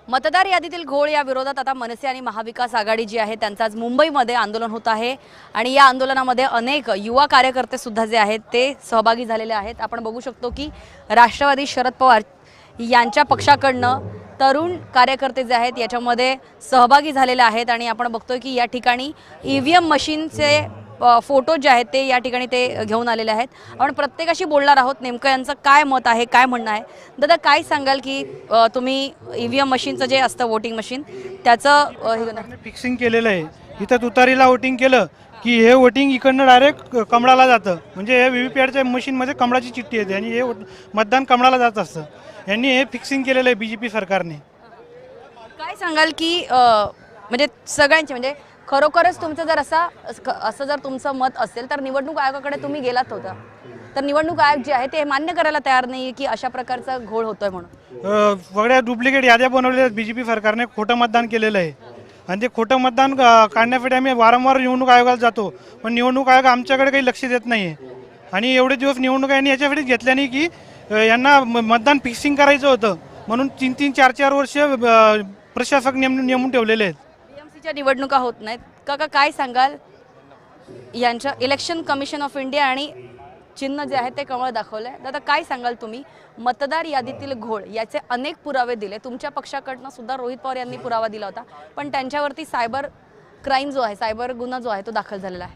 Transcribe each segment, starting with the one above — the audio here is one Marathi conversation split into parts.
मतदार यादीतील घोळ या विरोधात आता मनसे आणि महाविकास आघाडी जी आहे त्यांचं आज मुंबईमध्ये आंदोलन होत आहे आणि या आंदोलनामध्ये अनेक युवा कार्यकर्ते सुद्धा जे आहेत ते सहभागी झालेले आहेत। आपण बघू शकतो की राष्ट्रवादी शरद पवार यांच्या पक्षाकडनं तरुण कार्यकर्ते जे आहेत याच्यामध्ये सहभागी झालेले आहेत आणि आपण बघतोय की या ठिकाणी ईव्हीएम मशीनचे फोटो जे आहेत ते या ठिकाणी ते घेऊन आलेले आहेत। आपण प्रत्येकाशी बोलणार आहोत, नेमकं यांचं काय मत आहे, काय म्हणणं आहे। दादा काय सांगाल की तुम्ही ईव्हीएम मशीनचं जे असतं वोटिंग मशीन त्याचं फिक्सिंग केलेलं आहे, इथं तुतारीला वोटिंग केलं की हे वोटिंग इकडनं डायरेक्ट कमळाला जातं, म्हणजे हे व्हीव्हीपॅटच्या मशीनमध्ये कमळाची चिठ्ठी येते आणि हे मतदान कमळाला जात असतं। यांनी हे फिक्सिंग केलेलं आहे बीजेपी सरकारने। काय सांगाल की म्हणजे सगळ्यांचे म्हणजे खरोखरच तुमचं जर असं जर तुमचं मत असेल तर निवडणूक आयोगाकडे तुम्ही गेलात होता, तर निवडणूक आयोग जे आहे ते मान्य करायला तयार नाही की अशा प्रकारचा घोळ होतोय म्हणून सगळ्या डुप्लिकेट याद्या बनवलेल्या बीजेपी सरकारने, खोटं मतदान केलेलं आहे आणि ते खोटं मतदान काढण्यासाठी आम्ही वारंवार निवडणूक आयोगाला जातो, पण निवडणूक आयोग आमच्याकडे काही लक्ष देत नाही आहे। आणि एवढे दिवस निवडणूक आयोगाने याच्यासाठी घेतल्या नाही की यांना मतदान फिक्सिंग करायचं होतं, म्हणून 3-3, 4-4 वर्ष प्रशासक नेमून ठेवलेले आहेत। बीएमसीच्या निवडणुका होत नाहीत का काय सांगाल यांच्या इलेक्शन कमिशन ऑफ इंडिया आणि चिन्ह जे आहे ते कमळ दाखवलंय। दादा काय सांगाल तुम्ही मतदार यादीतील घोळ याचे अनेक पुरावे दिले, तुमच्या पक्षाकडनं सुद्धा रोहित पवार यांनी पुरावा दिला होता, पण त्यांच्यावरती सायबर क्राईम जो आहे, सायबर गुन्हा जो आहे तो दाखल झालेला आहे।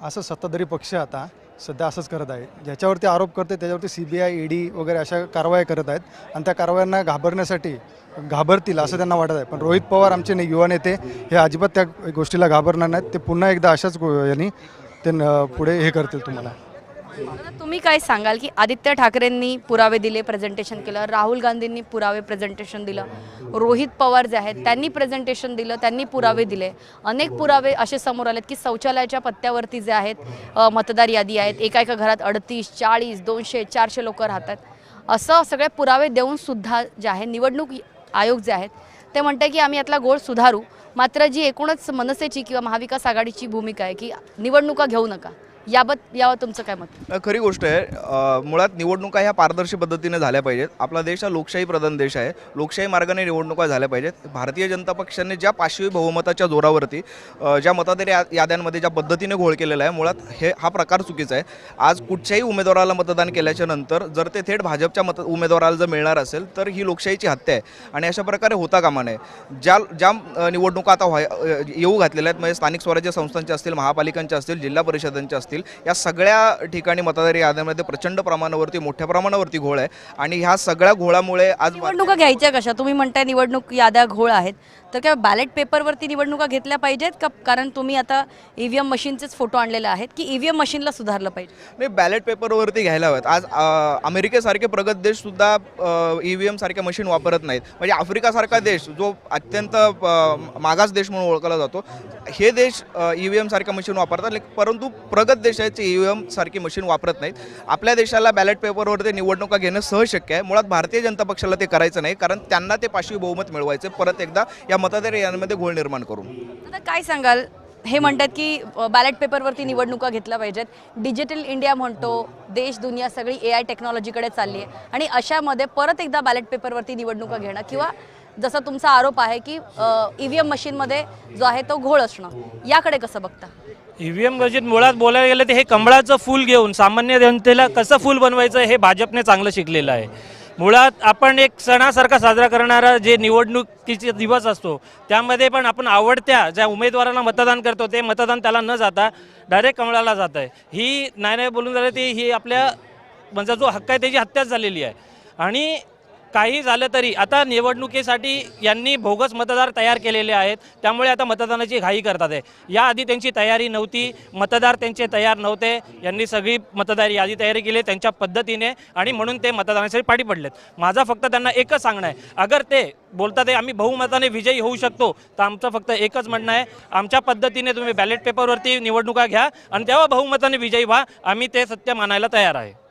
असं सत्ताधारी पक्ष आता सध्या असंच करत आहे, ज्याच्यावरती आरोप करते त्याच्यावरती CBI ED वगैरे अशा कारवाया करत आहेत आणि त्या कारवायांना घाबरतील असं त्यांना वाटत आहे। पण रोहित पवार आमचे युवा नेते हे अजिबात त्या गोष्टीला घाबरणार नाहीत, ते पुन्हा एकदा अशाच यांनी ते पुढे हे करतील। तुम्हाला तुम्ही काय सांगाल की आदित्य ठाकरेंनी पुरावे दिले, प्रेझेंटेशन केलं, राहुल गांधींनी पुरावे प्रेझेंटेशन दिलं, रोहित पवार जे आहेत त्यांनी प्रेझेंटेशन दिलं, त्यांनी पुरावे दिले, अनेक पुरावे असे समोर आलेत की शौचालयाच्या पत्त्यावरती जे आहेत मतदार यादी आहेत, एका घरात 38, 40, 200, 400 लोक राहतात, असं सगळे पुरावे देऊन सुद्धा जे आहे निवडणूक आयोग जे आहेत ते म्हणते की आम्ही यातला घोळ सुधारू, मात्र जी एकूणच मनसेची किंवा महाविकास आघाडीची भूमिका आहे की निवडणुका घेऊ नका, यावर तुमचं काय मत? खरी गोष्ट आहे, मुळात निवडणुका ह्या पारदर्शी पद्धतीने झाल्या पाहिजेत। आपला देश हा लोकशाही प्रधान देश आहे, लोकशाही मार्गाने निवडणुका झाल्या पाहिजेत। भारतीय जनता पक्षाने ज्या पाशवी बहुमताच्या जोरावरती ज्या मतदार याद्यांमध्ये ज्या पद्धतीने घोळ केलेला आहे, मुळात हा प्रकार चुकीचा आहे। आज कुठच्याही उमेदवाराला मतदान केल्याच्या नंतर जर ते थेट भाजपच्या उमेदवाराला जर मिळणार असेल तर ही लोकशाहीची हत्या आहे आणि अशा प्रकारे होता कामा नये। ज्या निवडणुका आता येऊ घातलेल्या आहेत, म्हणजे स्थानिक स्वराज्य संस्थांच्या असतील, महापालिकांच्या असतील, जिल्हा परिषदांच्या असतील, या सगळ्या ठिकाणी मतदार याद्यांमध्ये प्रचंड प्रमाणावरती मोठ्या प्रमाणावरती घोळ आहे आणि ह्या सगळ्या घोळामुळे आज निवडणुका घ्यायच्या कशा? तुम्ही म्हणताय निवडणूक याद्या घोळ आहेत, तर काय बॅलेट पेपरवरती निवडणुका घेतल्या पाहिजेत का? कारण तुम्ही आता ईव्हीएम मशीनचेच फोटो आणलेले आहेत की ईव्हीएम मशीनला सुधारलं पाहिजे? नाही, बॅलेट पेपरवरती घ्यायला हव्यात। आज अमेरिकेसारखे प्रगत देश सुद्धा EVM सारख्या मशीन वापरत नाहीत, म्हणजे आफ्रिकासारखा देश जो अत्यंत मागास देश म्हणून ओळखला जातो, हे देश EVM सारख्या मशीन वापरतात, परंतु प्रगत देशाचे EVM सारखी मशीन वापरत नाहीत। आपल्या देशाला बॅलेट पेपरवरती निवडणुका घेणं सहज शक्य आहे। मुळात भारतीय जनता पक्षाला ते करायचं नाही, कारण त्यांना ते पाशवी बहुमत मिळवायचे परत एकदा या मतदार याद्यांमध्ये घोळ निर्माण करून। आता काय सांगाल, हे म्हणतात की बॅलेट पेपरवरती निवडणुका घेतल्या पाहिजेत, डिजिटल इंडिया म्हणतो, देश दुनिया सगळी AI टेक्नॉलॉजीकडे चालली आहे आणि अशामध्ये परत एकदा बॅलेट पेपरवरती निवडणुका घेणं किंवा जसा तुमचा आरोप आहे की EVM मशीनमध्ये जो आहे तो घोळ असणं, याकडे कसं बघता? EVM मशीन मुळात बोलायला गेलं तर हे कमळाचं फूल घेऊन सामान्य जनतेला कसं फूल बनवायचं हे भाजपने चांगलं शिकलेलं आहे। मुळात आपण एक सणासारखा साजरा करणारा जे निवडणुकीचे दिवस असतो त्यामध्ये पण आपण आवडत्या ज्या उमेदवारांना मतदान करतो ते मतदान त्याला न जाता डायरेक्ट कमळाला जात आहे। ही नाही बोलून झालं ते ही आपल्या म्हणजे जो हक्क आहे त्याची हत्याच झालेली आहे। आणि काही झालं तरी आता निवडणुकीसाठी यांनी बोगस मतदार तयार केलेले आहेत, त्यामुळे आता मतदानाची घाई करतात आहे। याआधी त्यांची तयारी नव्हती, मतदार त्यांचे तयार नव्हते, यांनी सगळी मतदार यादी तयारी केली त्यांच्या पद्धतीने आणि म्हणून ते मतदानासाठी पाठी पडलेत। माझा फक्त त्यांना एकच सांगणं आहे, अगर ते बोलतात आहे आम्ही बहुमताने विजयी होऊ शकतो, तर आमचं फक्त एकच म्हणणं आहे, आमच्या पद्धतीने तुम्ही बॅलेट पेपरवरती निवडणुका घ्या आणि तेव्हा बहुमताने विजयी व्हा, आम्ही ते सत्य मानायला तयार आहे।